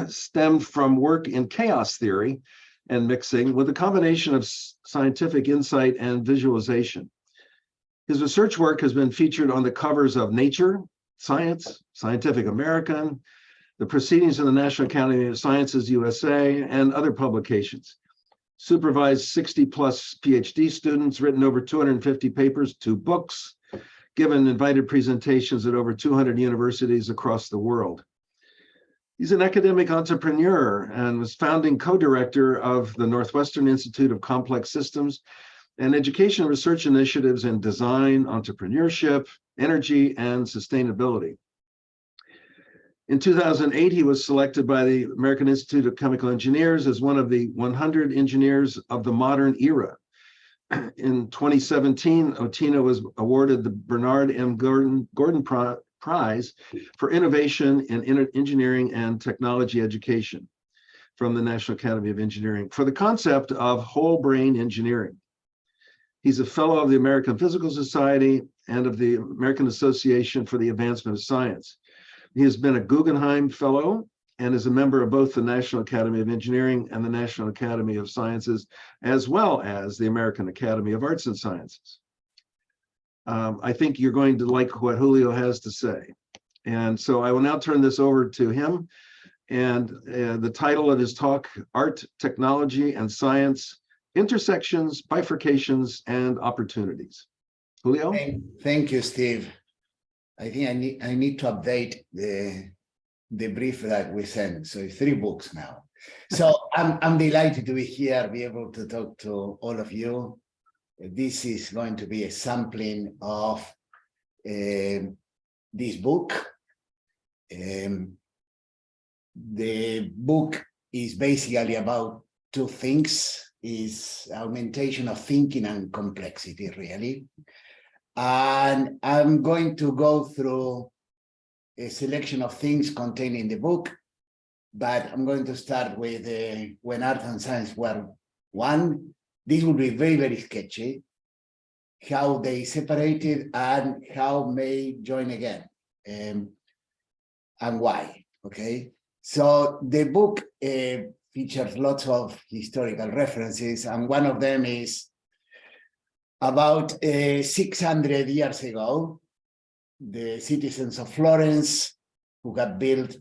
stemmed from work in chaos theory and mixing with a combination of scientific insight and visualization. His research work has been featured on the covers of Nature, Science, Scientific American, the Proceedings of the National Academy of Sciences USA, and other publications. Supervised 60 plus PhD students, written over 250 papers, 2 books, given invited presentations at over 200 universities across the world. He's an academic entrepreneur and was founding co-director of the Northwestern Institute of Complex Systems and education research initiatives in design, entrepreneurship, energy, and sustainability. In 2008, he was selected by the American Institute of Chemical Engineers as one of the 100 engineers of the modern era. In 2017, Otina was awarded the Bernard M. Gordon Prize for Innovation in Engineering and Technology Education from the National Academy of Engineering for the concept of whole brain engineering. He's a fellow of the American Physical Society and of the American Association for the Advancement of Science. He has been a Guggenheim Fellow and is a member of both the National Academy of Engineering and the National Academy of Sciences, as well as the American Academy of Arts and Sciences. I think you're going to like what Julio has to say. And so I will now turn this over to him. And the title of his talk, Art, Technology, and Science, Intersections, Bifurcations, and Opportunities. Julio? Thank you, Steve. I think I need to update the brief that we sent. So it's 3 books now. So I'm delighted to be here, be able to talk to all of you. This is going to be a sampling of this book. The book is basically about 2 things, is augmentation of thinking and complexity, really. And I'm going to go through a selection of things contained in the book, but I'm going to start with when art and science were one. This will be very, very sketchy, how they separated and how may join again, and why, okay? So the book features lots of historical references, and one of them is about 600 years ago, the citizens of Florence, who had built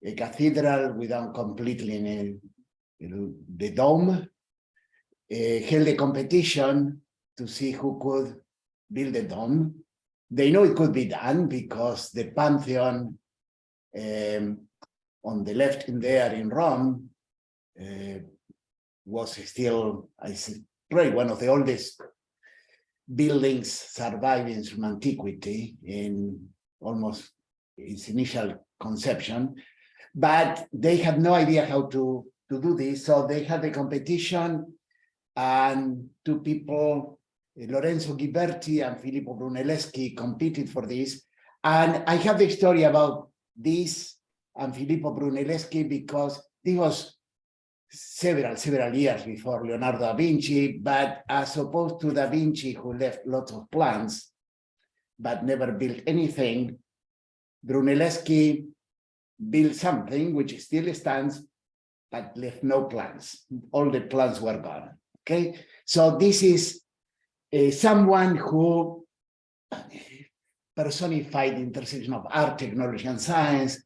a cathedral without completing the dome, held a competition to see who could build a dome. They know it could be done because the Pantheon on the left in there in Rome was still, I say, probably one of the oldest buildings surviving from antiquity in almost its initial conception, but they had no idea how to do this. So they had a competition, and 2 people, Lorenzo Ghiberti and Filippo Brunelleschi, competed for this. And I have the story about this and Filippo Brunelleschi because this was several years before Leonardo da Vinci, but as opposed to da Vinci, who left lots of plans but never built anything, Brunelleschi built something which still stands but left no plans. All the plans were gone, okay? So this is someone who personified the intersection of art, technology, and science.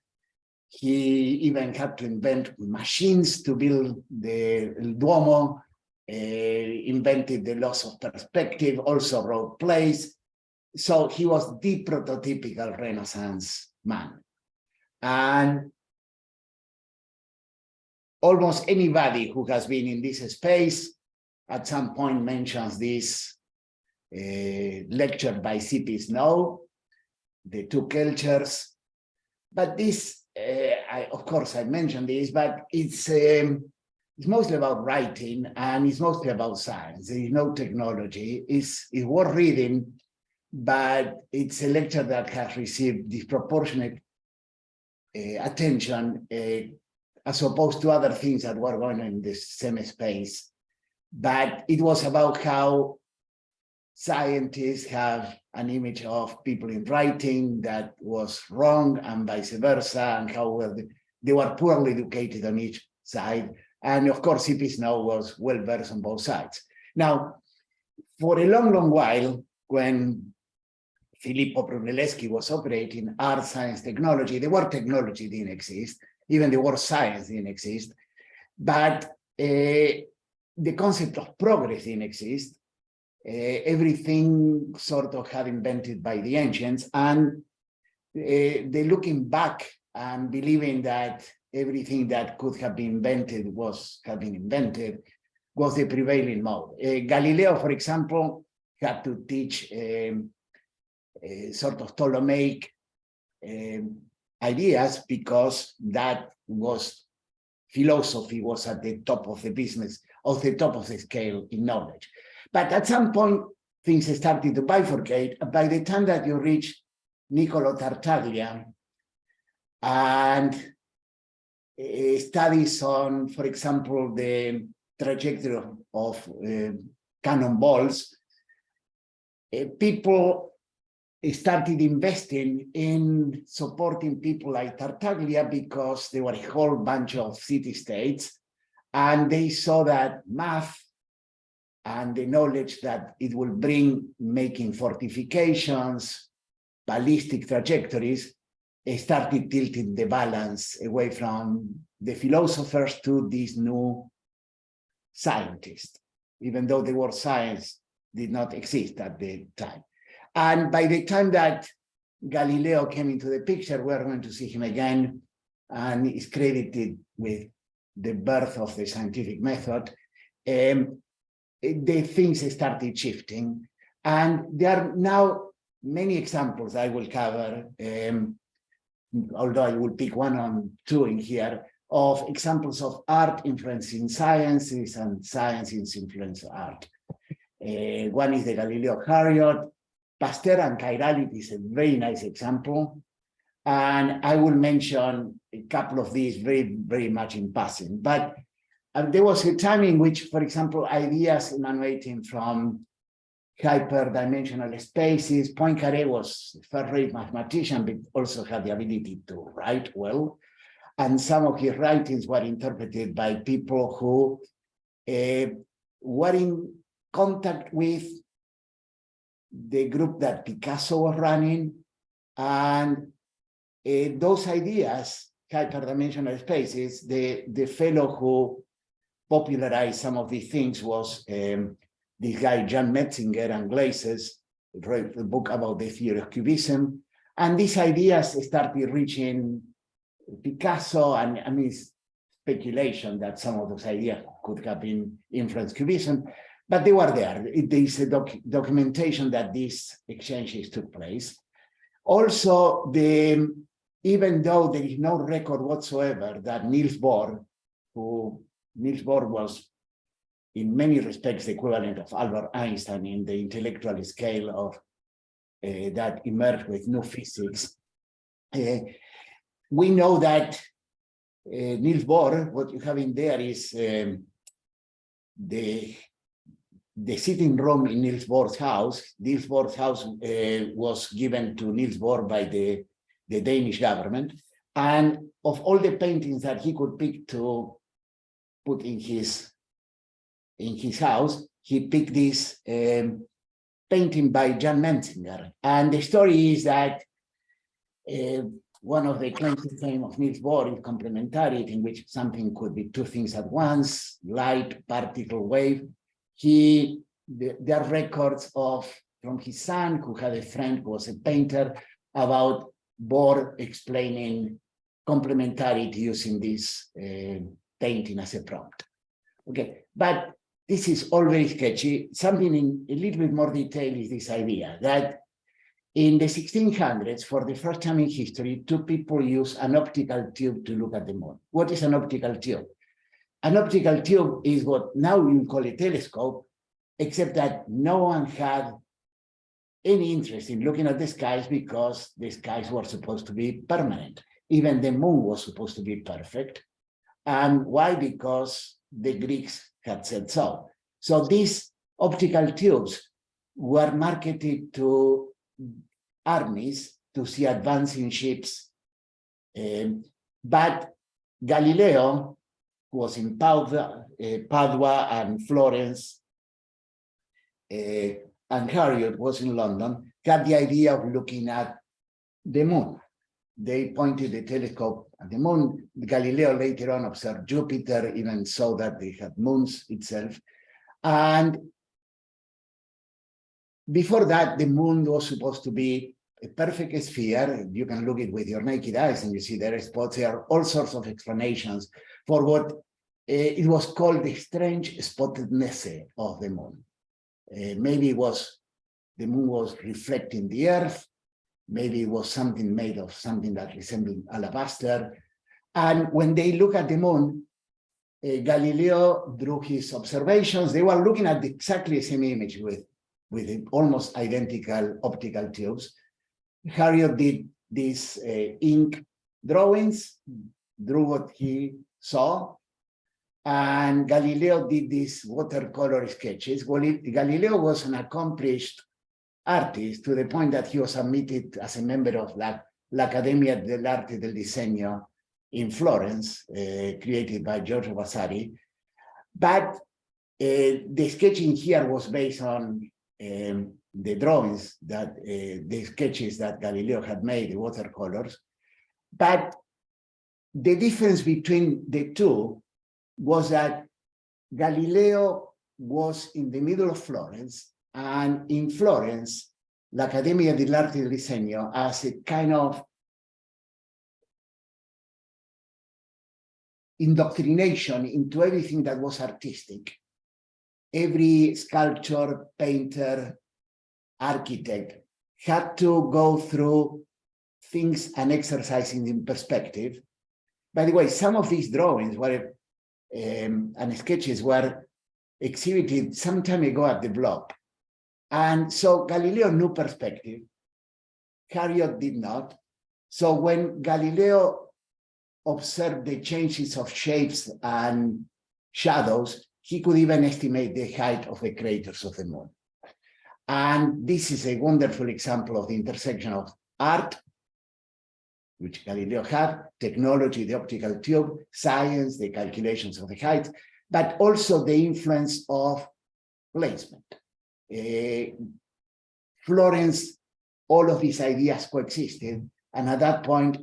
He even had to invent machines to build the Duomo, invented the laws of perspective, also wrote plays. So he was the prototypical Renaissance man. And almost anybody who has been in this space at some point mentions this lecture by C.P. Snow, The 2 Cultures. But this, of course, I mentioned this, but it's mostly about writing and it's mostly about science. There is no technology. It's worth reading, but it's a lecture that has received disproportionate attention as opposed to other things that were going on in the same space. But it was about how scientists have an image of people in writing that was wrong and vice versa, and how they were poorly educated on each side. And of course, C.P. Snow was well-versed on both sides. Now, for a long, long while, when Filippo Brunelleschi was operating art, science, technology, the word technology didn't exist, even the word science didn't exist, but the concept of progress didn't exist. Everything sort of had invented by the ancients, and they looking back and believing that everything that could have been invented was the prevailing mode. Galileo, for example, had to teach sort of Ptolemaic ideas, because that was philosophy was at the top of the business, of the top of the scale in knowledge. But at some point, things started to bifurcate. By the time that you reach Niccolo Tartaglia and studies on, for example, the trajectory of cannonballs, people started investing in supporting people like Tartaglia, because there were a whole bunch of city-states, and they saw that math and the knowledge that it will bring making fortifications, ballistic trajectories, started tilting the balance away from the philosophers to these new scientists, even though the word science did not exist at the time. And by the time that Galileo came into the picture, we're going to see him again, and is credited with the birth of the scientific method. The things started shifting, and there are now many examples I will cover, although I will pick one or two in here, of examples of art influencing sciences and sciences influence art. One is the Galileo Harriot. Pasteur and chirality is a very nice example. And I will mention a couple of these very, very much in passing. But there was a time in which, for example, ideas emanating from hyperdimensional spaces. Poincaré was a first-rate mathematician, but also had the ability to write well. And some of his writings were interpreted by people who were in contact with the group that Picasso was running. And those ideas, hyperdimensional spaces, the fellow who popularized some of these things was this guy, Jan Metzinger and Glazes, wrote a book about the theory of cubism. And these ideas started reaching Picasso, and I mean, it's speculation that some of those ideas could have been influenced cubism, but they were there. There is a documentation that these exchanges took place. Also, even though there is no record whatsoever that Niels Bohr was in many respects the equivalent of Albert Einstein in the intellectual scale of that emerged with new physics. We know that Niels Bohr, what you have in there is the sitting room in Niels Bohr's house. Niels Bohr's house was given to Niels Bohr by the Danish government. And of all the paintings that he could pick to put in his house, he picked this painting by Jan Metzinger. And the story is that one of the claims to fame of Niels Bohr is complementarity, in which something could be two things at once, light, particle, wave. There are records from his son, who had a friend who was a painter, about Bohr explaining complementarity using this painting as a prompt. Okay, but this is all very sketchy. Something in a little bit more detail is this idea that in the 1600s, for the first time in history, two people used an optical tube to look at the moon. What is an optical tube? An optical tube is what now you call a telescope, except that no one had any interest in looking at the skies because the skies were supposed to be permanent. Even the moon was supposed to be perfect. And why? Because the Greeks had said so. So these optical tubes were marketed to armies to see advancing ships, but Galileo, who was in Padua and Florence, and Harriot was in London, had the idea of looking at the moon. They pointed the telescope at the moon. Galileo later on observed Jupiter, even saw that they had moons itself. And before that, the moon was supposed to be a perfect sphere. You can look at it with your naked eyes and you see there are spots. There are all sorts of explanations for what it was called the strange spottedness of the moon. Maybe it was the moon was reflecting the Earth. Maybe it was something made of something that resembled alabaster. And when they look at the moon, Galileo drew his observations. They were looking at exactly the same image with almost identical optical tubes. Harriot did these ink drawings, drew what he saw, and Galileo did these watercolor sketches. Well, Galileo was an accomplished artist to the point that he was admitted as a member of l'Accademia dell'Arte del Disegno in Florence, created by Giorgio Vasari. But the sketching here was based on the drawings that the sketches that Galileo had made, the watercolors. But the difference between the two was that Galileo was in the middle of Florence, and in Florence, l'Accademia dell'Arte del Disegno as a kind of indoctrination into everything that was artistic. Every sculptor, painter, architect had to go through things and exercising in perspective. By the way, some of these drawings were and sketches were exhibited some time ago at the Block. And so Galileo knew perspective. Harriot did not. So when Galileo observed the changes of shapes and shadows, he could even estimate the height of the craters of the moon. And this is a wonderful example of the intersection of art, which Galileo had, technology, the optical tube, science, the calculations of the height, but also the influence of placement. Florence, all of these ideas coexisted, and at that point,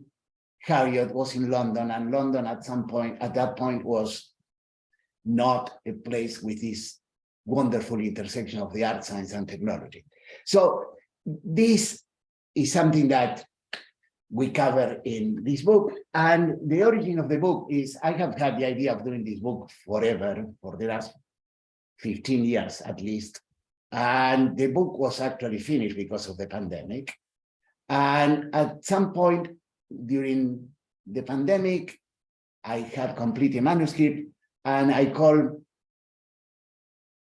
Harriot was in London, and London at that point was not a place with this wonderful intersection of the art, science, and technology. So this is something that we cover in this book. And the origin of the book is, I have had the idea of doing this book forever, for the last 15 years at least. And the book was actually finished because of the pandemic. And at some point during the pandemic, I had completed a manuscript, and I called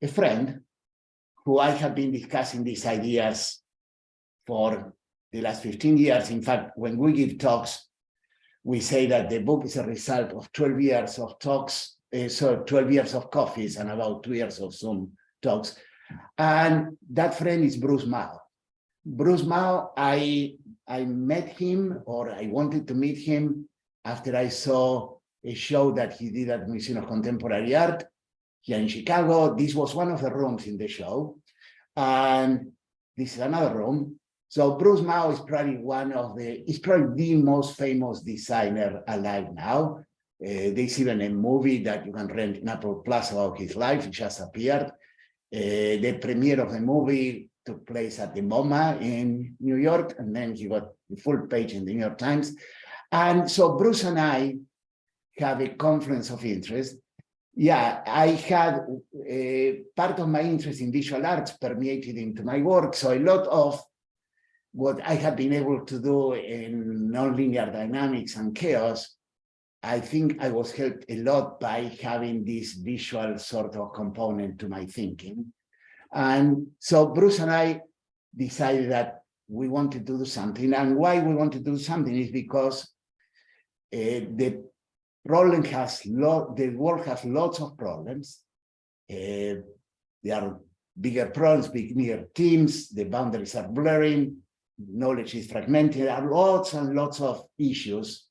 a friend who I have been discussing these ideas for the last 15 years. In fact, when we give talks, we say that the book is a result of 12 years of talks, 12 years of coffees and about 2 years of Zoom talks. And that friend is Bruce Mao. Bruce Mao, I met him, or I wanted to meet him after I saw a show that he did at Museum of Contemporary Art here in Chicago. This was one of the rooms in the show. And this is another room. So Bruce Mao is probably the most famous designer alive now. There's even a movie that you can rent in Apple Plus about his life. It just appeared. The premiere of the movie took place at the MoMA in New York, and then he got the full page in the New York Times. And so Bruce and I have a confluence of interest. Yeah, I had part of my interest in visual arts permeated into my work. So a lot of what I have been able to do in nonlinear dynamics and chaos, I think I was helped a lot by having this visual sort of component to my thinking. And so Bruce and I decided that we wanted to do something. And why we wanted to do something is because the world has lots of problems. There are bigger problems, bigger teams, the boundaries are blurring, knowledge is fragmented, there are lots and lots of issues.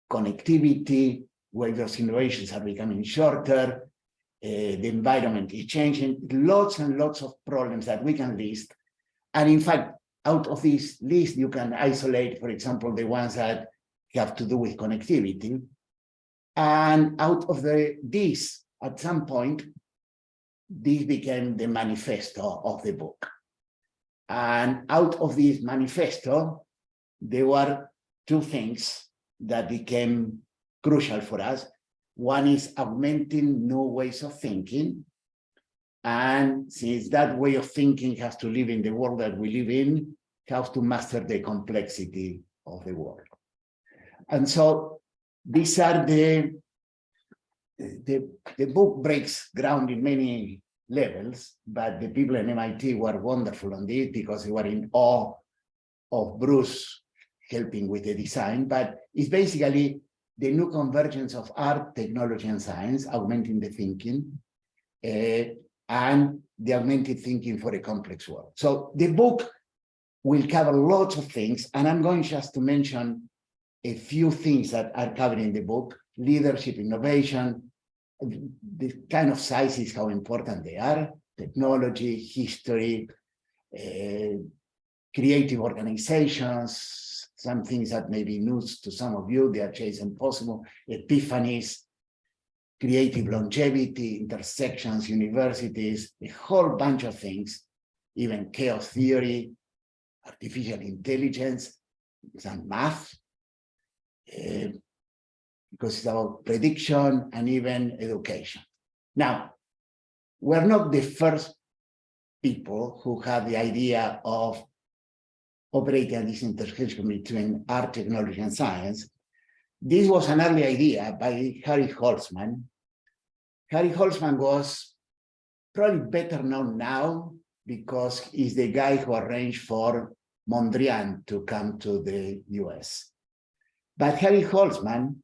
connectivity, where those innovations are becoming shorter, the environment is changing, lots and lots of problems that we can list. And in fact, out of this list, you can isolate, for example, the ones that have to do with connectivity. And out of this, at some point, this became the manifesto of the book. And out of this manifesto, there were two things that became crucial for us. One is augmenting new ways of thinking. And since that way of thinking has to live in the world that we live in, has to master the complexity of the world. And so these are the book breaks ground in many levels, but the people in MIT were wonderful on this because they were in awe of Bruce helping with the design. But it's basically the new convergence of art, technology, and science, augmenting the thinking, and the augmented thinking for a complex world. So the book will cover lots of things, and I'm going just to mention a few things that are covered in the book: leadership, innovation, the kind of sizes, how important they are, technology, history, creative organizations, some things that may be news to some of you, the adjacent possible, epiphanies, creative longevity, intersections, universities, a whole bunch of things, even chaos theory, artificial intelligence, some math, because it's about prediction and even education. Now, we're not the first people who had the idea of operating this intersection between art, technology, and science. This was an early idea by Harry Holtzman. Harry Holtzman was probably better known now because he's the guy who arranged for Mondrian to come to the US. But Harry Holtzman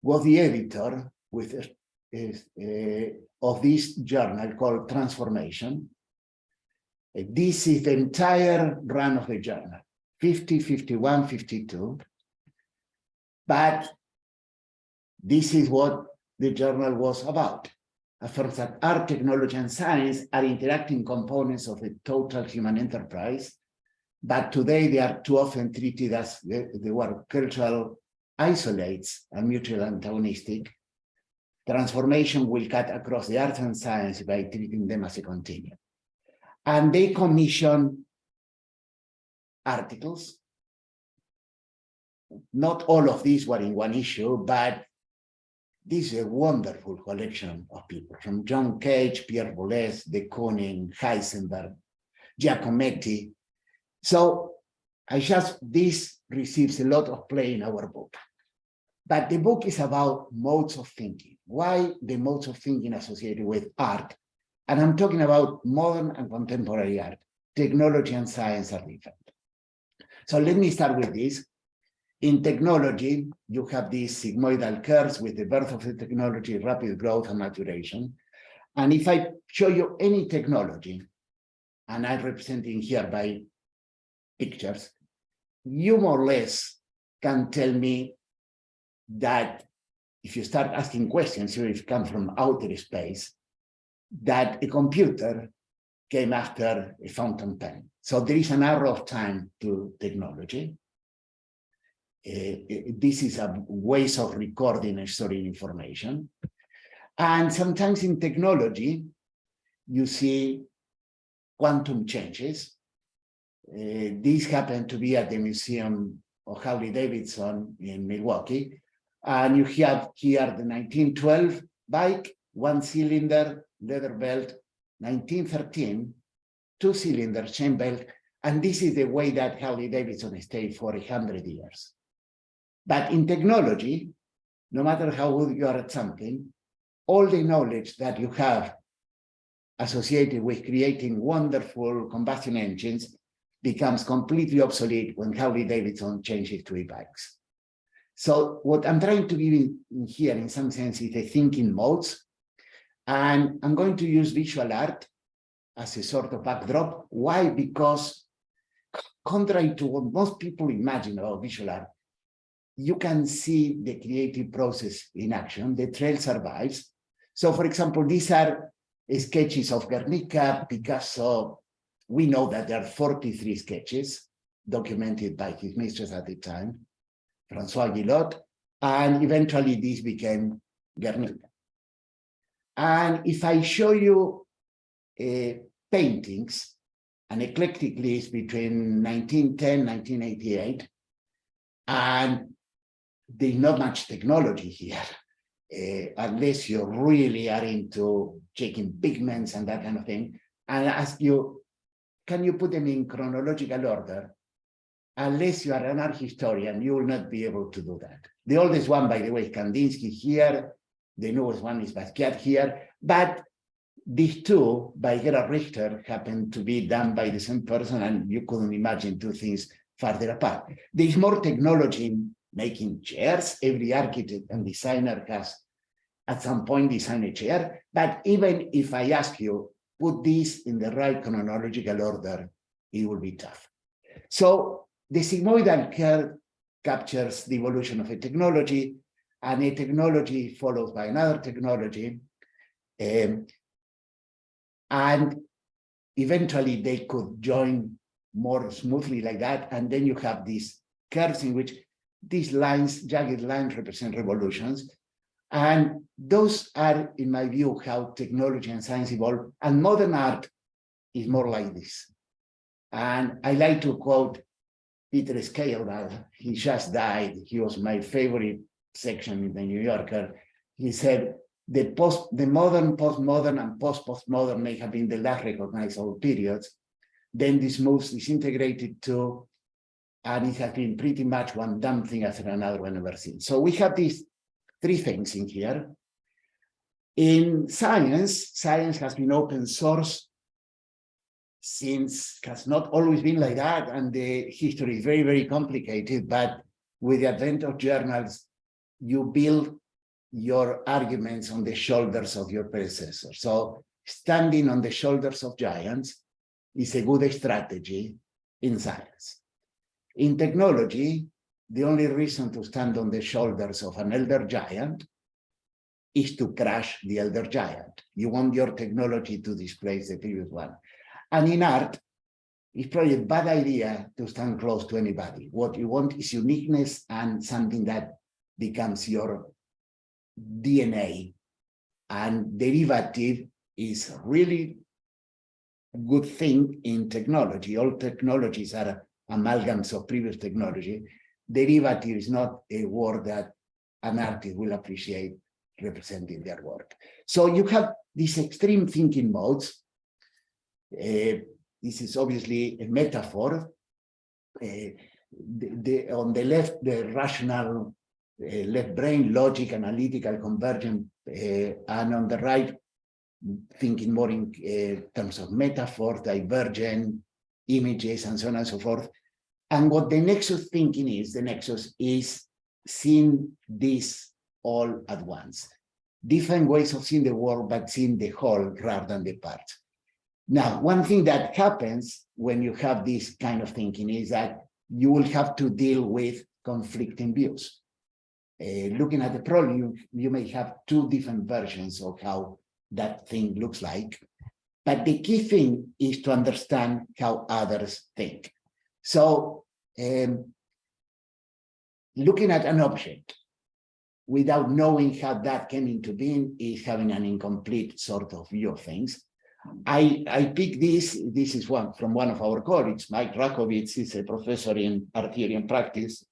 was the editor of this journal called Transformation. This is the entire run of the journal, 50, 51, 52. But this is what the journal was about. Affirms that art, technology, and science are interacting components of a total human enterprise, but today they are too often treated as they were cultural isolates and mutually antagonistic. Transformation will cut across the arts and science by treating them as a continuum. And they commission articles. Not all of these were in one issue, but this is a wonderful collection of people, from John Cage, Pierre Boulez, de Kooning, Heisenberg, Giacometti. So this receives a lot of play in our book. But the book is about modes of thinking. Why the modes of thinking associated with art? And I'm talking about modern and contemporary art. Technology and science are different. So let me start with this. In technology, you have these sigmoidal curves with the birth of the technology, rapid growth and maturation. And if I show you any technology, and I'm representing here by pictures, you more or less can tell me that if you start asking questions, if it comes from outer space, that a computer came after a fountain pen. So there is an arrow of time to technology. This is a ways of recording and storing information. And sometimes in technology, you see quantum changes. These happen to be at the Museum of Harley-Davidson in Milwaukee. And you have here the 1912 bike, one cylinder, leather belt, 1913, two cylinder chain belt. And this is the way that Harley-Davidson stayed for 100 years. But in technology, no matter how good you are at something, all the knowledge that you have associated with creating wonderful combustion engines becomes completely obsolete when Harley-Davidson changes to e-bikes. So what I'm trying to give in here, in some sense, is the thinking modes. And I'm going to use visual art as a sort of backdrop. Why? Because contrary to what most people imagine about visual art, you can see the creative process in action. The trail survives. So, for example, these are sketches of Guernica, Picasso. We know that there are 43 sketches documented by his mistress at the time, François Guillot, and eventually this became Guernica. And if I show you paintings, an eclectic list between 1910, 1988, and there's not much technology here, unless you really are into checking pigments and that kind of thing, and ask you, can you put them in chronological order? Unless you are an art historian, you will not be able to do that. The oldest one, by the way, is Kandinsky here. The newest one is Basquiat here. But these two, by Gerhard Richter, happen to be done by the same person, and you couldn't imagine two things farther apart. There's more technology in making chairs. Every architect and designer has, at some point, designed a chair. But even if I ask you, put this in the right chronological order, it will be tough. So the sigmoidal curve captures the evolution of a technology, and a technology followed by another technology. And eventually they could join more smoothly like that. And then you have these curves in which these lines, jagged lines, represent revolutions. And those are, in my view, how technology and science evolve. And modern art is more like this. And I like to quote Peter Scaledal. He just died. He was my favorite section in the New Yorker. He said, the modern, postmodern, and post-postmodern may have been the last recognizable periods. Then this moves disintegrated too, and it has been pretty much one dumb thing after another one ever since. So we have these three things in here. In science, science has been open source since, has not always been like that, and the history is very, very complicated, but with the advent of journals, you build your arguments on the shoulders of your predecessors. So standing on the shoulders of giants is a good strategy in science. In technology, the only reason to stand on the shoulders of an elder giant is to crush the elder giant. You want your technology to displace the previous one. And in art, it's probably a bad idea to stand close to anybody. What you want is uniqueness and something that becomes your DNA. And derivative is really a good thing in technology. All technologies are amalgams of previous technology. Derivative is not a word that an artist will appreciate representing their work. So you have these extreme thinking modes. This is obviously a metaphor. On the left, the rational left brain, logic, analytical, convergent, and on the right, thinking more in terms of metaphor, divergent, images, and so on and so forth. And what the nexus thinking is, the nexus is seeing this all at once. Different ways of seeing the world, but seeing the whole rather than the parts. Now, one thing that happens when you have this kind of thinking is that you will have to deal with conflicting views. Looking at the problem, you may have two different versions of how that thing looks like. But the key thing is to understand how others think. So looking at an object without knowing how that came into being is having an incomplete sort of view of things. I pick this is from one of our colleagues, Mike Rakovitz. Is a professor in art theory and practice,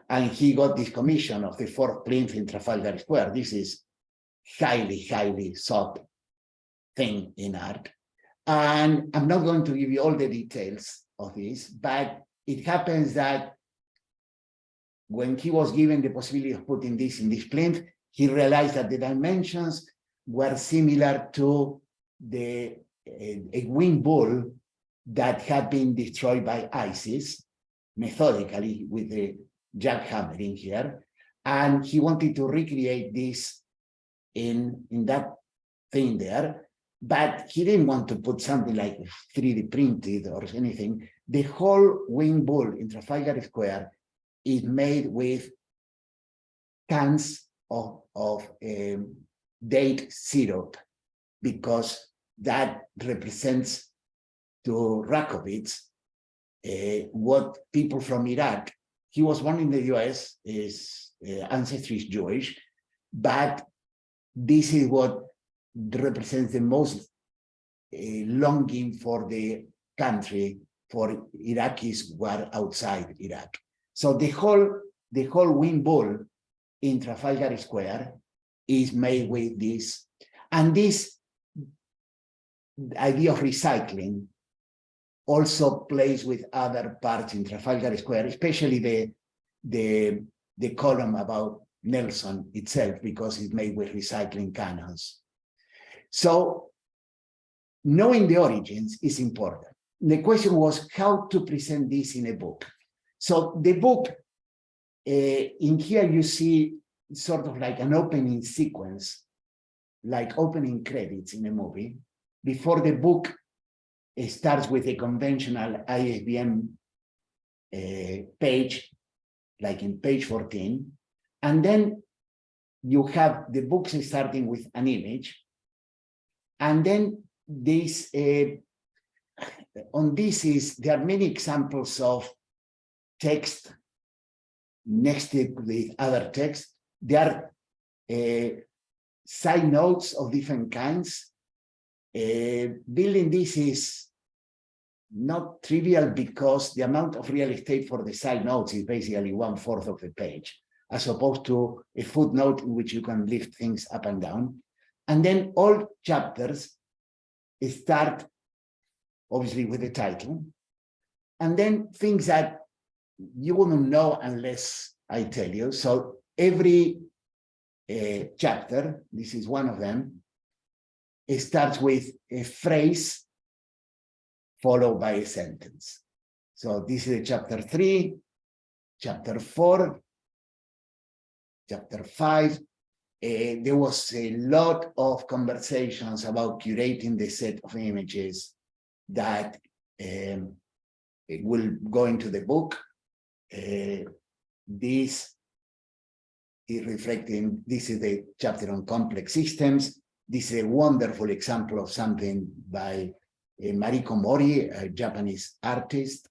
and he got this commission of the fourth plinth in Trafalgar Square. This is highly, highly sought thing in art. And I'm not going to give you all the details of this, but it happens that when he was given the possibility of putting this in this plinth, he realized that the dimensions were similar to a winged bull that had been destroyed by ISIS methodically with the jackhammering here. And he wanted to recreate this in that thing there, but he didn't want to put something like 3D printed or anything. The whole winged bull in Trafalgar Square is made with cans of date syrup, because that represents to Rakovitz what people from Iraq. He was born in the US, his ancestry is Jewish, but this is what represents the most longing for the country, for Iraqis who are outside Iraq. So the whole wind ball in Trafalgar Square is made with this, and this idea of recycling also plays with other parts in Trafalgar Square, especially the column about Nelson itself, because it's made with recycling cannons. So knowing the origins is important. The question was how to present this in a book. So the book, in here you see sort of like an opening sequence, like opening credits in a movie. Before the book starts with a conventional ISBN page, like in page 14, and then you have the books starting with an image, and then this on this is there are many examples of text next with other text. There are side notes of different kinds. Building this is not trivial because the amount of real estate for the side notes is basically 1/4 of the page, as opposed to a footnote in which you can lift things up and down. And then all chapters start obviously with the title, and then things that you wouldn't know unless I tell you. So every chapter, this is one of them, it starts with a phrase followed by a sentence. So this is chapter 3, chapter 4, chapter 5. There was a lot of conversations about curating the set of images that will go into the book. This is reflecting, this is the chapter on complex systems. This is a wonderful example of something by Mariko Mori, a Japanese artist.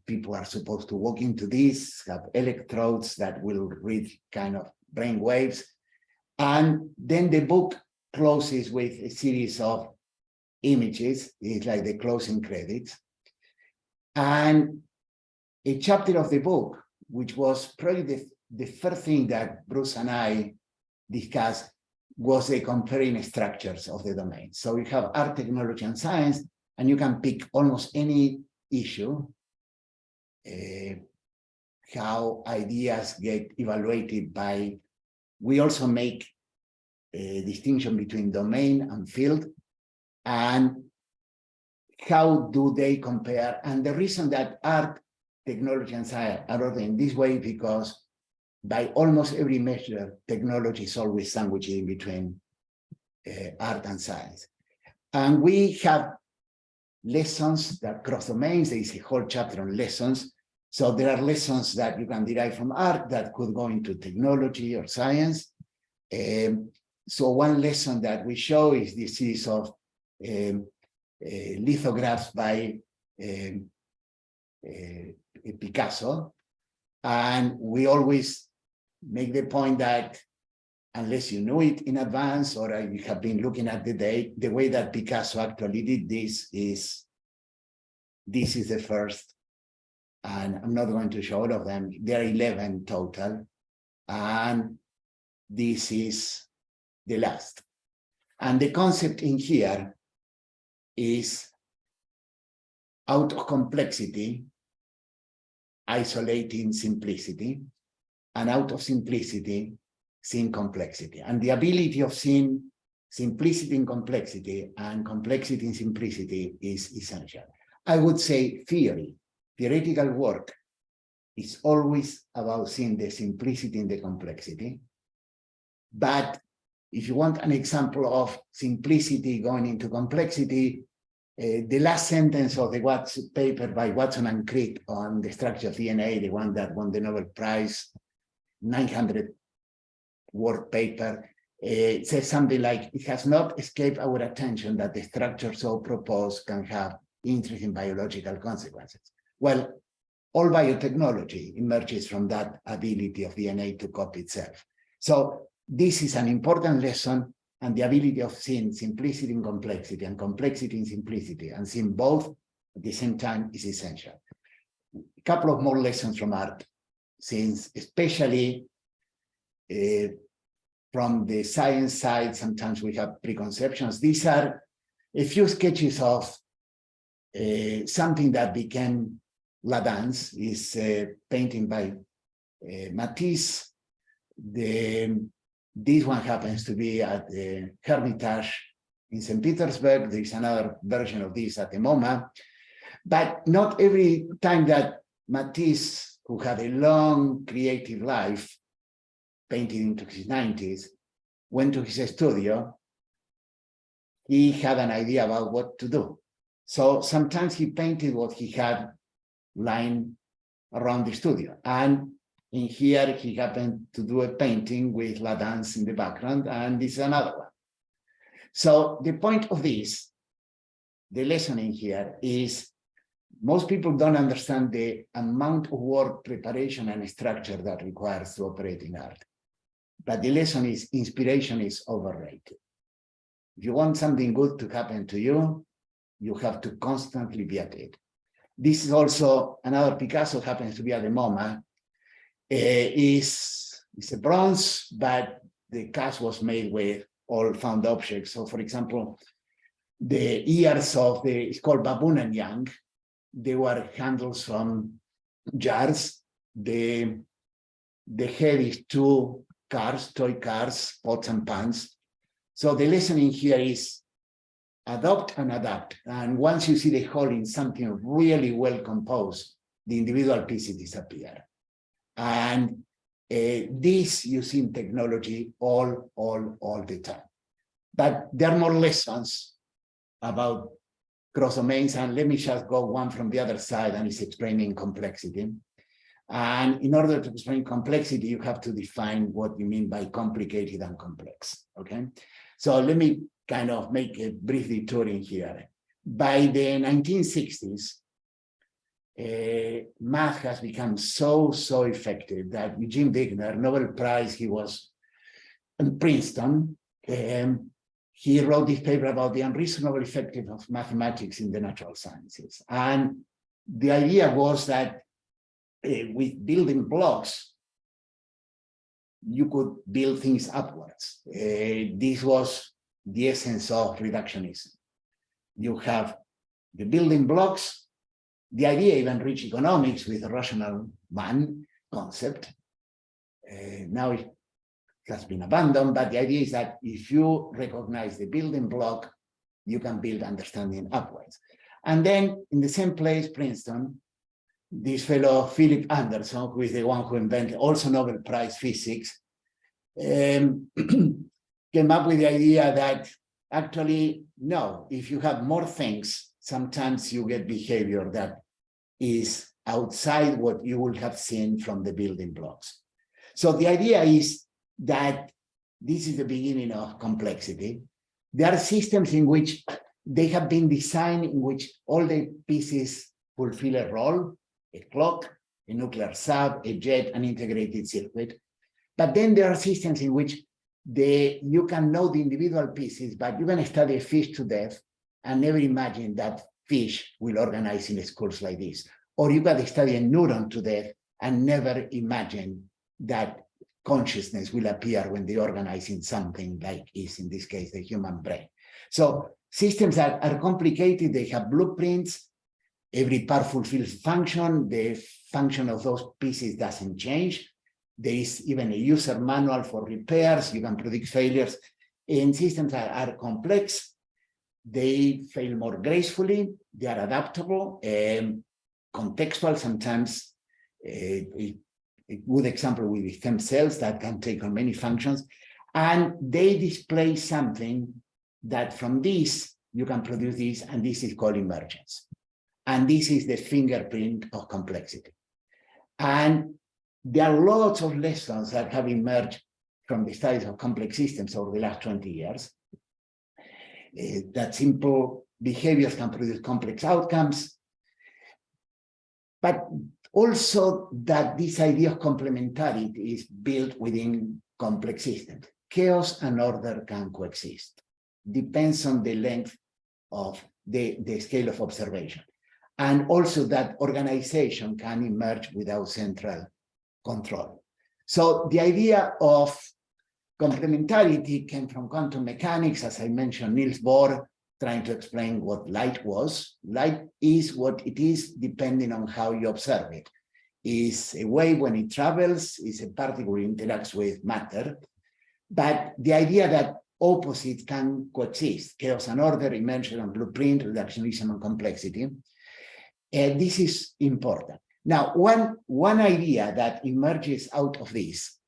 People are supposed to walk into this, have electrodes that will read kind of brain waves. And then the book closes with a series of images. It's like the closing credits. And a chapter of the book, which was probably the first thing that Bruce and I discussed, was the comparing structures of the domain. So you have art, technology, and science, and you can pick almost any issue, how ideas get evaluated by, we also make a distinction between domain and field, and how do they compare? And the reason that art, technology, and science are ordered in this way, because by almost every measure, technology is always sandwiched in between art and science. And we have lessons that cross domains. There is a whole chapter on lessons. So there are lessons that you can derive from art that could go into technology or science. So one lesson that we show is this series of lithographs by Picasso. And we always make the point that unless you know it in advance or you have been looking at the date, the way that Picasso actually did this is the first. And I'm not going to show all of them. There are 11 total. And this is the last. And the concept in here is out of complexity, isolating simplicity, and out of simplicity, seeing complexity. And the ability of seeing simplicity in complexity and complexity in simplicity is essential. I would say theoretical work is always about seeing the simplicity in the complexity. But if you want an example of simplicity going into complexity, the last sentence of the paper by Watson and Crick on the structure of DNA, the one that won the Nobel Prize 900-word paper. It says something like, it has not escaped our attention that the structure so proposed can have interesting biological consequences. Well, all biotechnology emerges from that ability of DNA to copy itself. So this is an important lesson, and the ability of seeing simplicity in complexity and complexity in simplicity and seeing both at the same time is essential. A couple of more lessons from art, since especially from the science side, sometimes we have preconceptions. These are a few sketches of something that became La Danse, is a painting by Matisse. This one happens to be at the Hermitage in St. Petersburg. There is another version of this at the MoMA. But not every time that Matisse, who had a long creative life, painted into his 90s, went to his studio, he had an idea about what to do. So sometimes he painted what he had lying around the studio. And in here, he happened to do a painting with La Danse in the background, and this is another one. So the point of this, the lesson in here is, most people don't understand the amount of work, preparation, and structure that requires to operate in art. But the lesson is, inspiration is overrated. If you want something good to happen to you, you have to constantly be at it. This is also another Picasso, happens to be at the MoMA. It's a bronze, but the cast was made with all found objects. So, for example, the ears of it's called baboon and young. They were handles from jars. The head is two cars, toy cars, pots and pans. So the lesson in here is adopt and adapt. And once you see the whole in something really well composed, the individual pieces disappear. And this you see in technology all the time. But there are more lessons about cross domains, and let me just go one from the other side, and it's explaining complexity. And in order to explain complexity, you have to define what you mean by complicated and complex, okay? So let me kind of make a brief detour in here. By the 1960s, math has become so effective that Eugene Wigner, Nobel Prize, he was in Princeton, he wrote this paper about the unreasonable effectiveness of mathematics in the natural sciences. And the idea was that with building blocks, you could build things upwards. This was the essence of reductionism. You have the building blocks. The idea even reached economics with the rational man concept. Now it has been abandoned, but the idea is that if you recognize the building block, you can build understanding upwards. And then in the same place, Princeton, this fellow, Philip Anderson, who is the one who invented also Nobel Prize physics, came up with the idea that actually, no, if you have more things, sometimes you get behavior that is outside what you would have seen from the building blocks. So the idea is that this is the beginning of complexity. There are systems in which they have been designed in which all the pieces fulfill a role, a clock, a nuclear sub, a jet, an integrated circuit. But then there are systems in which you can know the individual pieces, but you can study a fish to death and never imagine that fish will organize in schools like this. Or you can study a neuron to death and never imagine that consciousness will appear when they organize in something like is, in this case, the human brain. So systems that are complicated, they have blueprints, every part fulfills function, the function of those pieces doesn't change. There is even a user manual for repairs, you can predict failures. In systems that are complex, they fail more gracefully, they are adaptable, contextual, sometimes a good example with the stem cells that can take on many functions, and they display something that from this, you can produce this, and this is called emergence. And this is the fingerprint of complexity. And there are lots of lessons that have emerged from the studies of complex systems over the last 20 years. That simple behaviors can produce complex outcomes, but also that this idea of complementarity is built within complex systems. Chaos and order can coexist. Depends on the length of the scale of observation. And also that organization can emerge without central control. So the idea of complementarity came from quantum mechanics. As I mentioned, Niels Bohr trying to explain what light was. Light is what it is depending on how you observe it. Is a wave when it travels, is a particle interacts with matter. But the idea that opposites can coexist, chaos and order, immersion and blueprint, reductionism and complexity, this is important. Now, one idea that emerges out of this,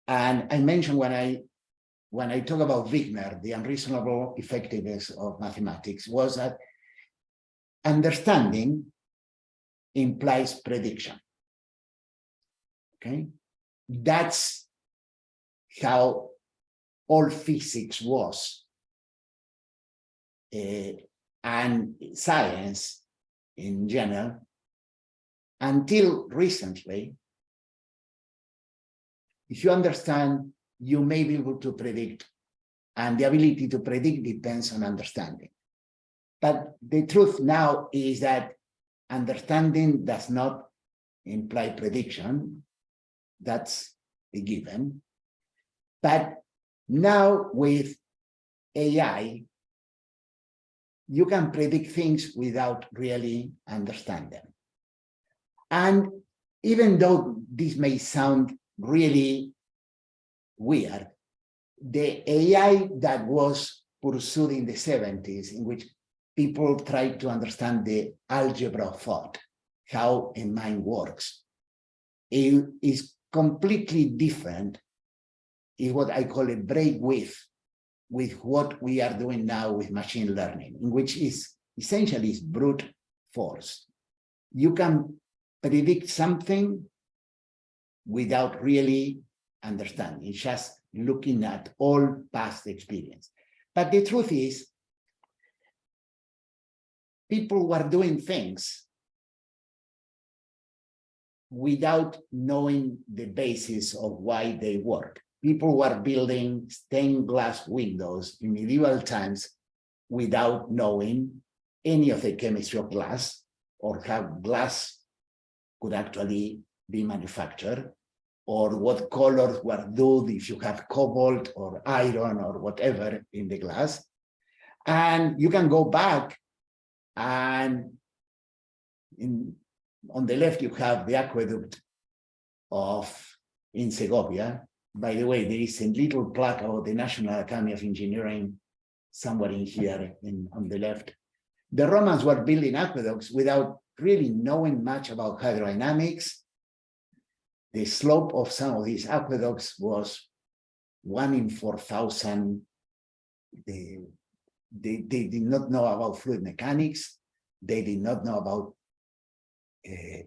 and I mentioned when I talk about Wigner, the unreasonable effectiveness of mathematics, was that understanding implies prediction. Okay, that's how all physics was, and science in general, until recently. If you understand, you may be able to predict, and the ability to predict depends on understanding. But the truth now is that understanding does not imply prediction. That's a given. But now with AI, you can predict things without really understanding them. And even though this may sound really weird, the AI that was pursued in the 70s, in which people tried to understand the algebra of thought, how a mind works, is completely different, is what I call a break with what we are doing now with machine learning, in which is essentially is brute force. You can predict something without really understanding. It's just looking at all past experience. But the truth is, people were doing things without knowing the basis of why they work. People were building stained glass windows in medieval times without knowing any of the chemistry of glass or how glass could actually be manufactured, or what colors were due if you have cobalt or iron or whatever in the glass. And you can go back, and on the left you have the aqueduct in Segovia. By the way, there is a little plaque about the National Academy of Engineering somewhere in here on the left. The Romans were building aqueducts without really knowing much about hydrodynamics. The slope of some of these aqueducts was 1 in 4,000. They did not know about fluid mechanics. They did not know about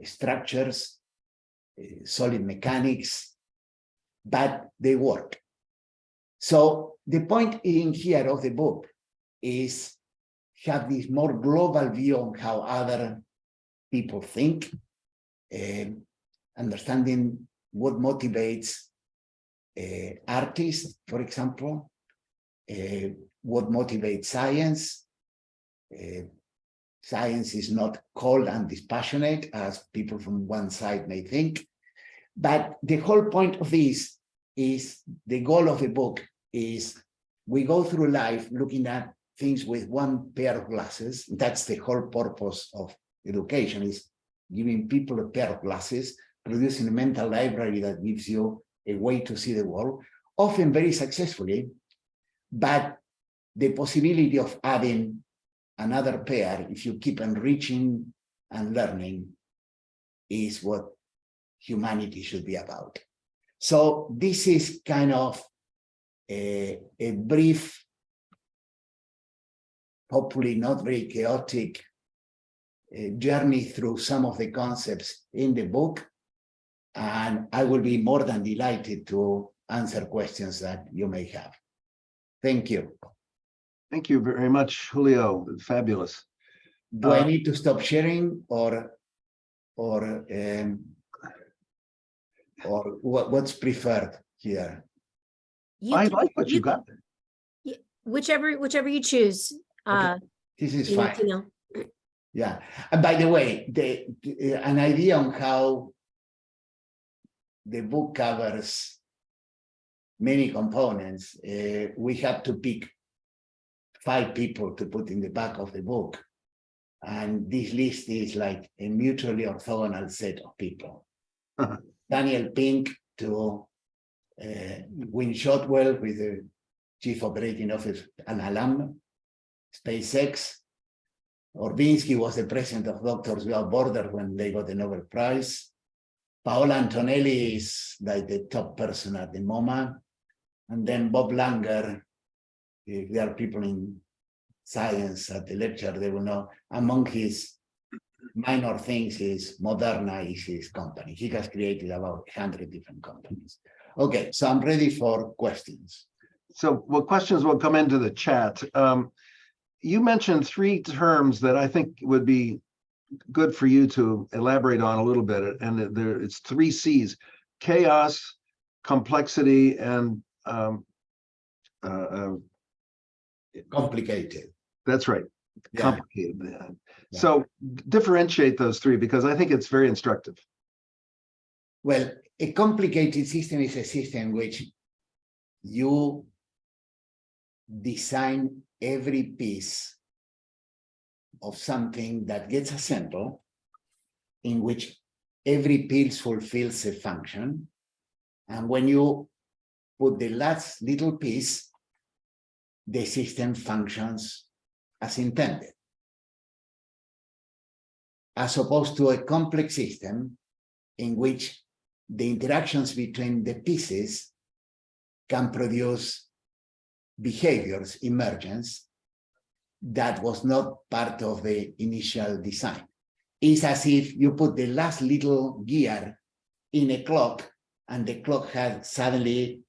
structures, solid mechanics, but they worked. So the point in here of the book is have this more global view on how other people think, understanding what motivates artists, for example, what motivates science. Science is not cold and dispassionate, as people from one side may think. But the whole point of this is, the goal of the book is, we go through life looking at things with one pair of glasses. That's the whole purpose of education, is giving people a pair of glasses, producing a mental library that gives you a way to see the world, often very successfully, but the possibility of adding another pair, if you keep enriching and learning, is what humanity should be about. So this is kind of a brief, hopefully not very chaotic, journey through some of the concepts in the book. And I will be more than delighted to answer questions that you may have. Thank you. Thank you very much, Julio. Fabulous. Do I need to stop sharing or what's preferred here? I like what you got there. Whichever you choose. Okay. This is You fine. need to know. Yeah. And by the way, an idea on how the book covers many components, we have to pick 5 people to put in the back of the book. And this list is like a mutually orthogonal set of people. Daniel Pink to Win Shotwell, with the Chief Operating Officer, an alum, SpaceX. Orbinsky was the president of Doctors Without Borders when they got the Nobel Prize. Paola Antonelli is like the top person at the MoMA. And then Bob Langer, if there are people in science at the lecture, they will know. Among his minor things is Moderna is his company. He has created about 100 different companies. Okay, so I'm ready for questions. So, well, questions will come into the chat. You mentioned 3 terms that I think would be good for you to elaborate on a little bit, and it's 3 C's: chaos, complexity, and Complicated. that's right, Yeah. complicated. Yeah. So differentiate those 3, because I think it's very instructive. Well, a complicated system is a system which you design every piece of something that gets assembled, in which every piece fulfills a function. And when you put the last little piece, the system functions as intended. As opposed to a complex system in which the interactions between the pieces can produce behaviors, emergence, that was not part of the initial design. It's as if you put the last little gear in a clock and the clock has suddenly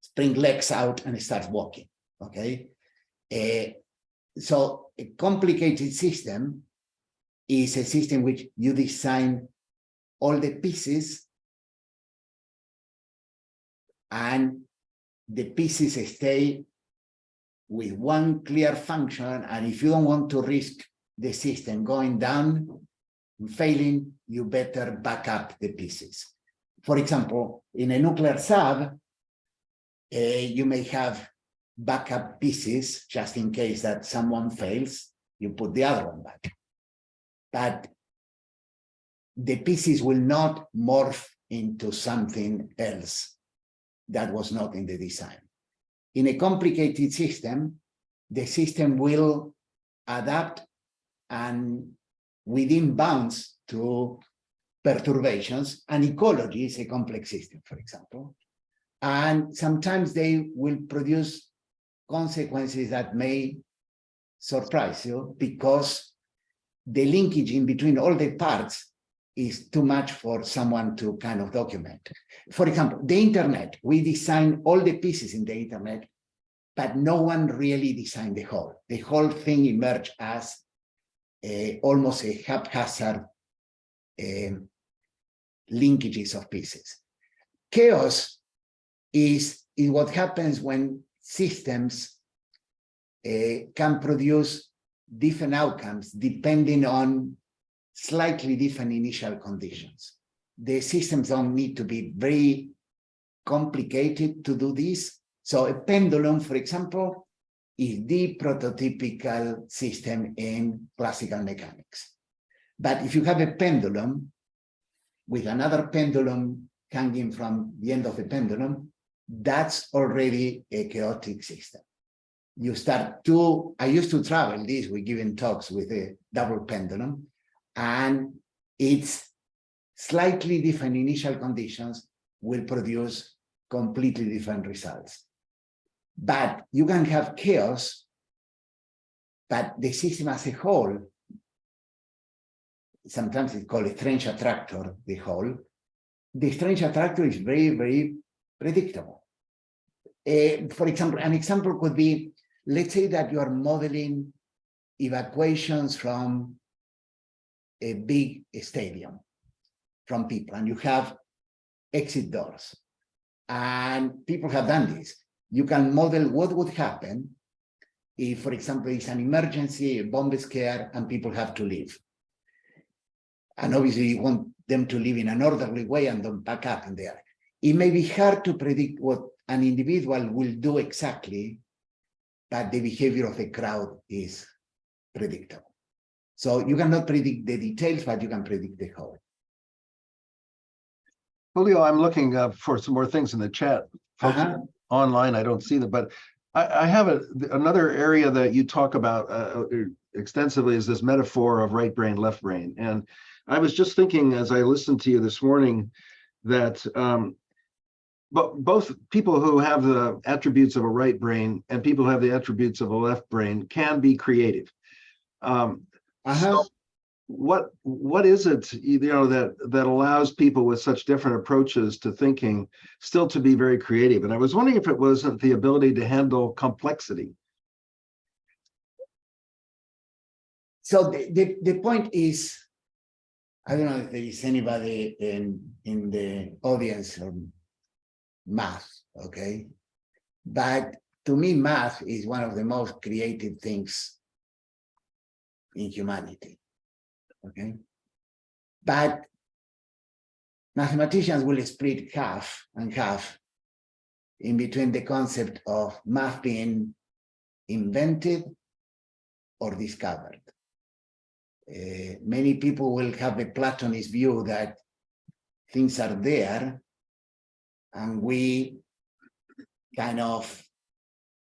spring legs out and starts walking, okay? So a complicated system is a system which you design all the pieces and the pieces stay with one clear function, and if you don't want to risk the system going down and failing, you better back up the pieces. For example, in a nuclear sub, you may have backup pieces just in case that someone fails, you put the other one back. But the pieces will not morph into something else that was not in the design. In a complicated system, the system will adapt and within bounds to perturbations. An ecology is a complex system, for example. And sometimes they will produce consequences that may surprise you because the linkage in between all the parts is too much for someone to kind of document. For example, the internet, we design all the pieces in the internet, but no one really designed the whole. The whole thing emerged as almost a haphazard linkages of pieces. Chaos is what happens when systems can produce different outcomes depending on slightly different initial conditions. The systems don't need to be very complicated to do this. So a pendulum, for example, is the prototypical system in classical mechanics. But if you have a pendulum with another pendulum hanging from the end of the pendulum, that's already a chaotic system. You start to, I used to travel this, we're giving talks with a double pendulum, and it's slightly different initial conditions will produce completely different results. But you can have chaos, but the system as a whole, sometimes it's called a strange attractor, the whole, the strange attractor is very, very predictable. For example, an example could be, let's say that you are modeling evacuations from a big stadium from people, and you have exit doors. And people have done this. You can model what would happen if, for example, it's an emergency, a bomb scare, and people have to leave. And obviously you want them to live in an orderly way and don't pack up in there. It may be hard to predict what an individual will do exactly, but the behavior of a crowd is predictable. So you cannot predict the details, but you can predict the whole. Julio, I'm looking for some more things in the chat. Folks online, I don't see them, but I have another area that you talk about extensively is this metaphor of right brain, left brain. And I was just thinking as I listened to you this morning that both people who have the attributes of a right brain and people who have the attributes of a left brain can be creative. So what is it, that allows people with such different approaches to thinking still to be very creative? And I was wondering if it wasn't the ability to handle complexity. So the point is, I don't know if there is anybody in the audience on math, okay? But to me, math is one of the most creative things in humanity. Okay, but mathematicians will split half and half in between the concept of math being invented or discovered. Many people will have the Platonist view that things are there and we kind of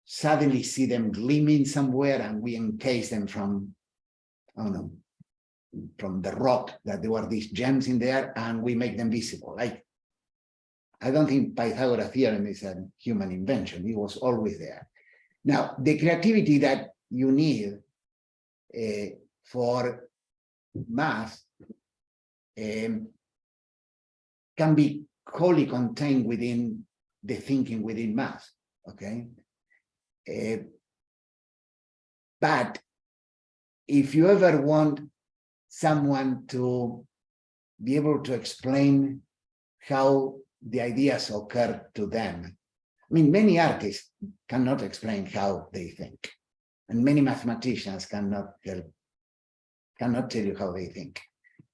suddenly see them gleaming somewhere and we encase them from, I don't know, from the rock, that there were these gems in there and we make them visible. Like, I don't think Pythagoras theorem is a human invention. It was always there. Now, the creativity that you need for math can be wholly contained within the thinking within math, okay? But if you ever want someone to be able to explain how the ideas occur to them. I mean, many artists cannot explain how they think, and many mathematicians cannot tell you how they think.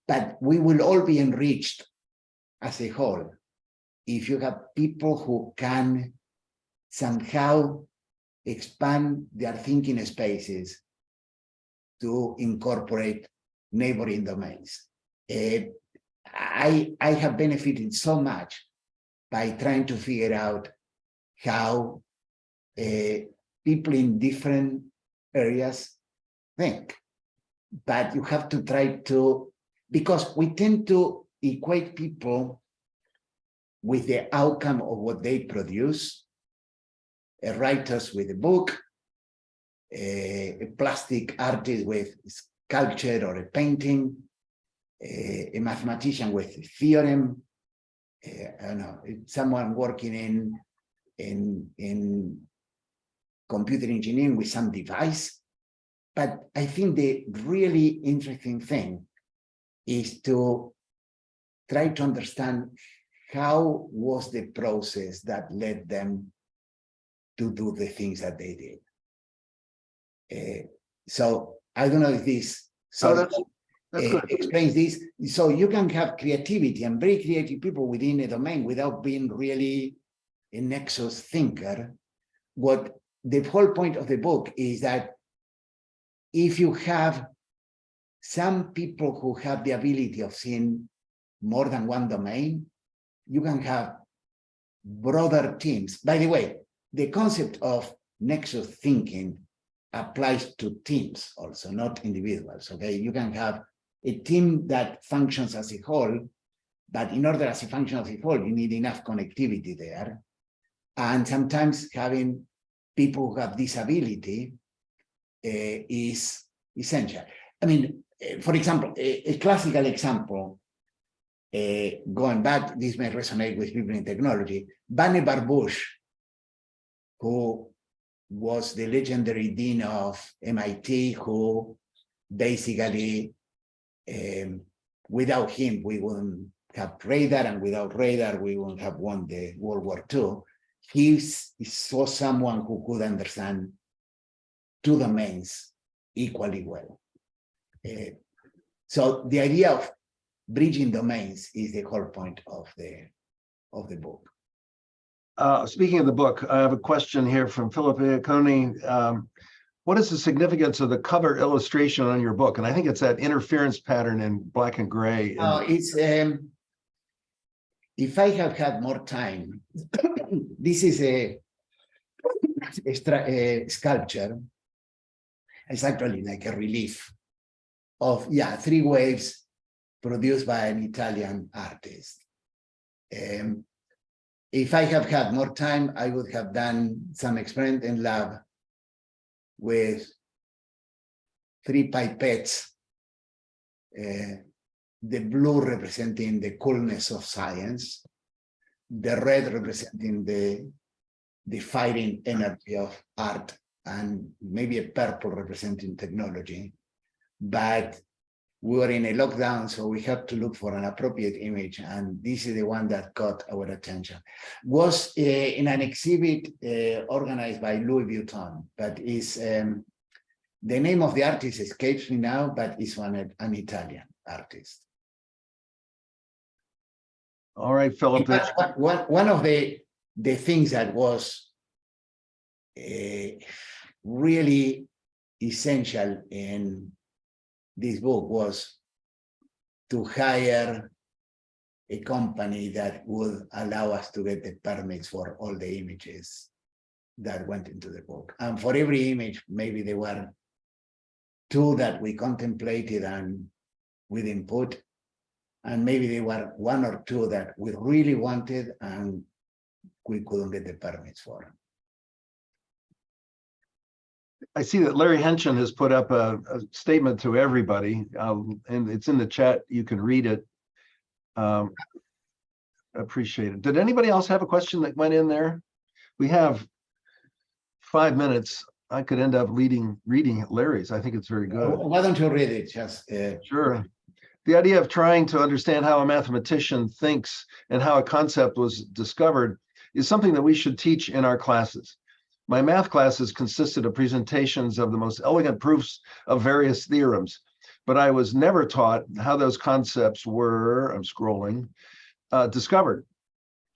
But we will all be enriched as a whole if you have people who can somehow expand their thinking spaces to incorporate neighboring domains. I have benefited so much by trying to figure out how people in different areas think. But you have to try to, because we tend to equate people with the outcome of what they produce, writers with a book, a plastic artist with sculpture or a painting, a mathematician with a theorem, I don't know, someone working in computer engineering with some device. But I think the really interesting thing is to try to understand how was the process that led them to do the things that they did. So I don't know if this explains this. So you can have creativity and very creative people within a domain without being really a nexus thinker. What the whole point of the book is that if you have some people who have the ability of seeing more than one domain, you can have broader teams. By the way, the concept of nexus thinking applies to teams also, not individuals, okay? You can have a team that functions as a whole, but in order as a function as a whole, you need enough connectivity there. And sometimes having people who have disability is essential. I mean, for example, a classical example going back, this may resonate with people in technology, Vannevar Bush, who was the legendary dean of MIT, who basically, without him, we wouldn't have radar, and without radar, we wouldn't have won the World War II. He was someone who could understand two domains equally well. So the idea of bridging domains is the whole point of the book. Speaking of the book, I have a question here from Philip Iaconi. What is the significance of the cover illustration on your book? And I think it's that interference pattern in black and gray. It's if I have had more time, this is a sculpture. It's actually like a relief of, three waves produced by an Italian artist. If I have had more time, I would have done some experiment in lab with three pipettes, the blue representing the coolness of science, the red representing the fighting energy of art, and maybe a purple representing technology. But we were in a lockdown, so we had to look for an appropriate image, and this is the one that caught our attention. Was in an exhibit organized by Louis Vuitton, but is the name of the artist escapes me now, but it's an Italian artist. All right, Philip. One of the things that was really essential in this book was to hire a company that would allow us to get the permits for all the images that went into the book. And for every image, maybe there were two that we contemplated and with input, and maybe there were one or two that we really wanted and we couldn't get the permits for. I see that Larry Henshin has put up a statement to everybody, and it's in the chat. You can read it. Appreciate it. Did anybody else have a question that went in there? We have 5 minutes. I could end up reading Larry's. I think it's very good. Why don't you read it? Just Sure. The idea of trying to understand how a mathematician thinks and how a concept was discovered is something that we should teach in our classes. My math classes consisted of presentations of the most elegant proofs of various theorems, but I was never taught how those concepts were, I'm scrolling, discovered.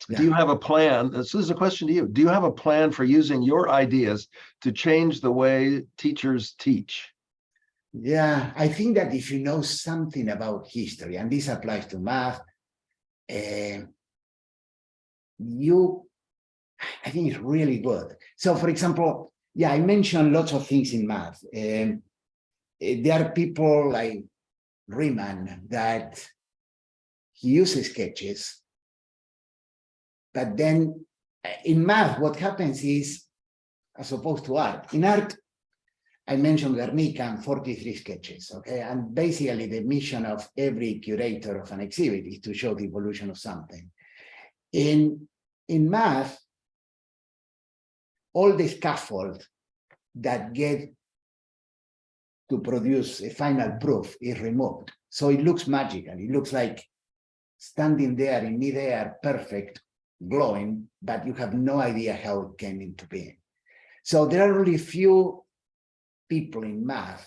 Yeah. Do you have a plan? This is a question to you. Do you have a plan for using your ideas to change the way teachers teach? Yeah, I think that if you know something about history, and this applies to math, I think it's really good. So, for example, I mentioned lots of things in math. There are people like Riemann that he uses sketches, but then in math, what happens is, as opposed to art, in art, I mentioned Guernica and 43 sketches, okay? And basically the mission of every curator of an exhibit is to show the evolution of something. In math, all the scaffold that get to produce a final proof is removed. So it looks magical. It looks like standing there in midair, perfect, glowing, but you have no idea how it came into being. So there are only few people in math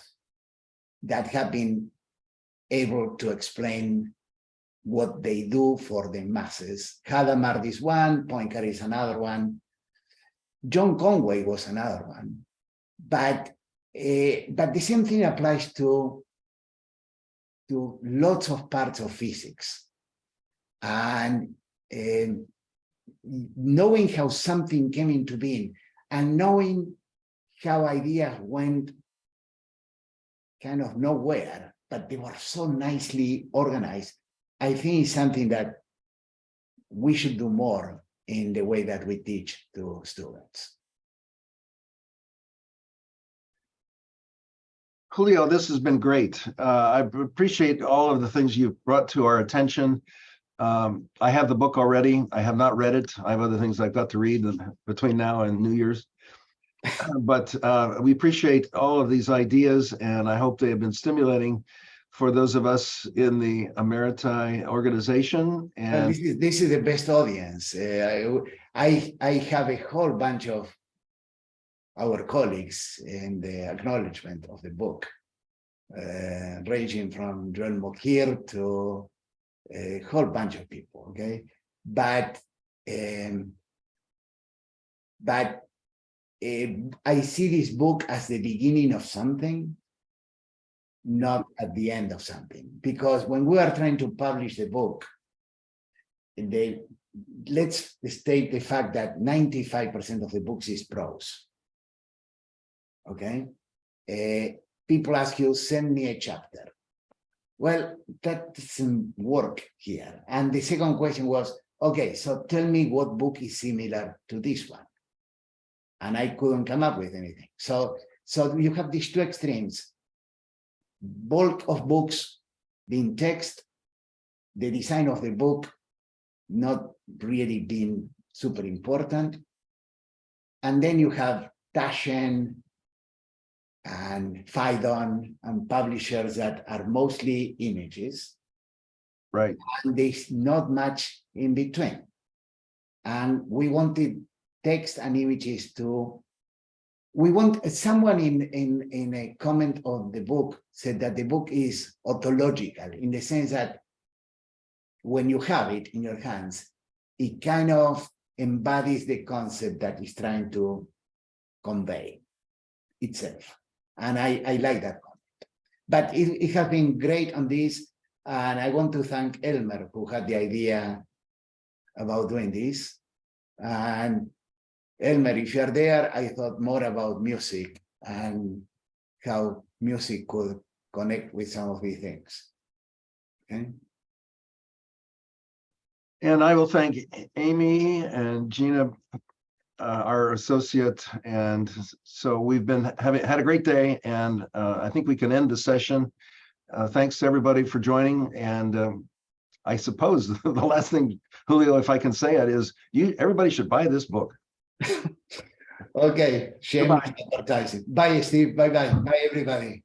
that have been able to explain what they do for the masses. Hadamard is one, Poincaré is another one. John Conway was another one. But the same thing applies to lots of parts of physics. And knowing how something came into being and knowing how ideas went kind of nowhere, but they were so nicely organized, I think is something that we should do more in the way that we teach to students. Julio, this has been great. I appreciate all of the things you've brought to our attention. I have the book already. I have not read it. I have other things I've got to read between now and New Year's. But we appreciate all of these ideas, and I hope they have been stimulating for those of us in the Emeriti organization. And And this is the best audience. I have a whole bunch of our colleagues in the acknowledgement of the book, ranging from Joel Mokhir to a whole bunch of people. Okay, but I see this book as the beginning of something, not at the end of something. Because when we are trying to publish the book, let's state the fact that 95% of the books is prose. Okay, people ask you, send me a chapter. Well, that doesn't work here. And the second question was, okay, so tell me what book is similar to this one. And I couldn't come up with anything. So you have these two extremes. Bulk of books being text, the design of the book not really being super important. And then you have Taschen and Phaidon and publishers that are mostly images. right, And there's not much in between. And we wanted text and images to, we want, someone in a comment on the book said that the book is ontological, in the sense that when you have it in your hands, it kind of embodies the concept that it's trying to convey itself. And I like that comment. But it has been great on this. And I want to thank Elmer, who had the idea about doing this. And Elmer, if you're there, I thought more about music and how music could connect with some of these things. Okay. and I will thank Amy and Gina, our associate. And so we've been had a great day, and I think we can end the session. Thanks to everybody for joining. And I suppose the last thing, Julio, if I can say it, is everybody should buy this book. Okay, shameless advertising. Bye, Steve. Bye-bye. Bye, everybody.